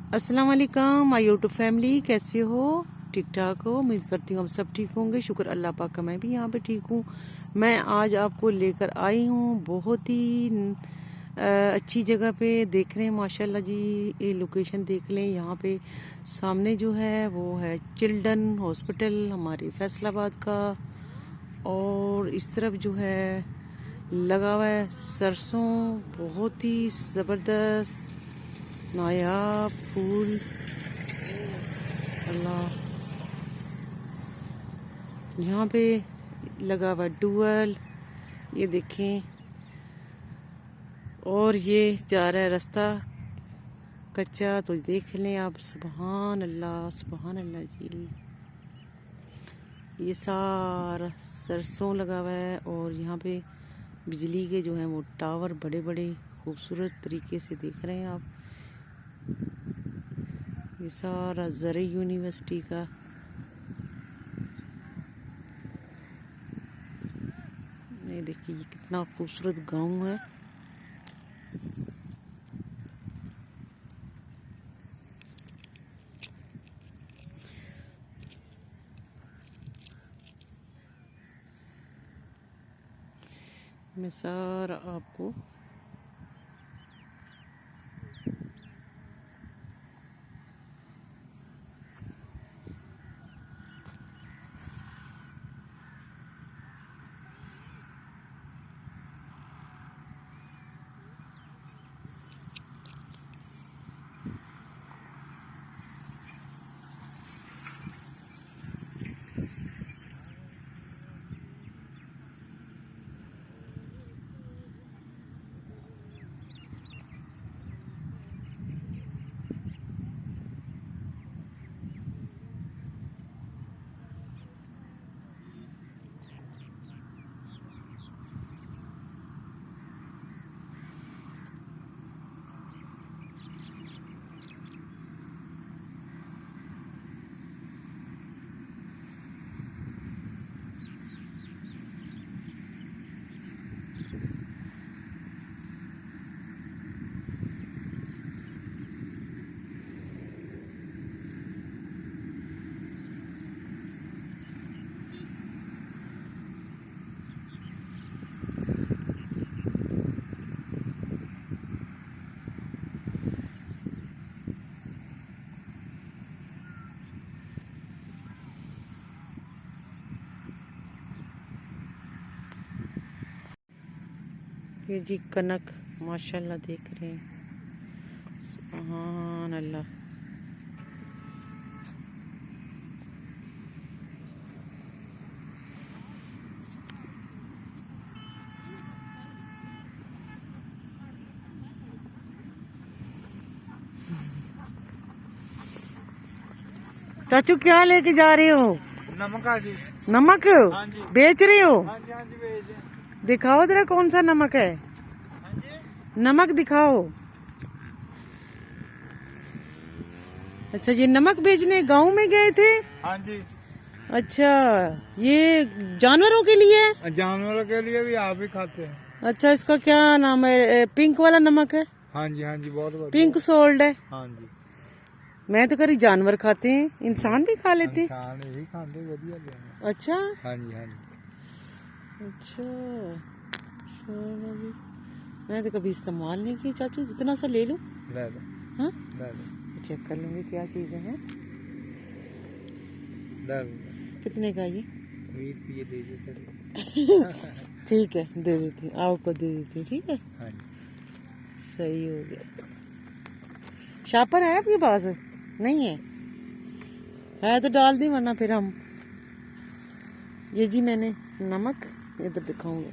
अस्सलाम वालेकुम my YouTube family, कैसे हो? ठीक ठाक हो? उम्मीद करती हूँ हम सब ठीक होंगे। शुक्र अल्लाह पाक का, मैं भी यहाँ पे ठीक हूँ। मैं आज आपको लेकर आई हूँ बहुत ही अच्छी जगह पे। देख रहे हैं माशाल्लाह जी, ये लोकेशन देख लें। यहाँ पे सामने जो है वो है चिल्ड्रन हॉस्पिटल हमारे फैसलाबाद का, और इस तरफ जो है लगा हुआ है सरसों, बहुत ही ज़बरदस्त नायाब फूल। अल्लाह, यहाँ पे लगा हुआ डुअल, ये देखें। और ये जा रहा है रास्ता कच्चा, तो देख लें आप। सुभान अल्लाह, सुभान अल्लाह जी। ये सारा सरसों लगा हुआ है, और यहाँ पे बिजली के जो हैं वो टावर बड़े बड़े खूबसूरत तरीके से देख रहे हैं आप। ये सारा ज़रे यूनिवर्सिटी का। ये देखिए, ये कितना खूबसूरत गांव है। मैं सारा आपको ये जी कनक माशाल्लाह देख रहे हैं। सुभान अल्लाह। चाचू क्या लेके जा रहे हो? नमक आ जी। नमक हाँ जी। बेच रहे हो? हाँ जी, हाँ जी, भेज दें। दिखाओ जरा कौन सा नमक है। हाँ जी। नमक दिखाओ। अच्छा, ये नमक बेचने गांव में गए थे? हाँ जी। अच्छा, ये जानवरों के लिए है? जानवरों के लिए भी आप भी खाते हैं? अच्छा, इसका क्या नाम है? पिंक वाला नमक है? हाँ जी, हाँ जी, बहुत बढ़िया। पिंक सोल्ड है। हाँ जी। मैं तो करी जानवर खाते हैं, इंसान भी खा लेते हैं। इंसान भी खाते, बढ़िया लेना। अच्छा हाँ जी, हाँ जी। अच्छा, चलो जी। मैं तो कभी इस्तेमाल नहीं की चाचू, जितना सा ले लूं। ले लो, हाँ, ले लो, चेक कर लूंगी क्या चीजें हैं। ले लो। कितने का ये? 20 रुपये दे दो सर। ठीक है, दे देती हूँ, आपको दे देती हूँ। ठीक है, हाँ जी। सही हो गया। शापर है आपके पास? नहीं है तो डाल दी, वरना फिर हम। ये जी मैंने नमक इधर दिखाऊंगा।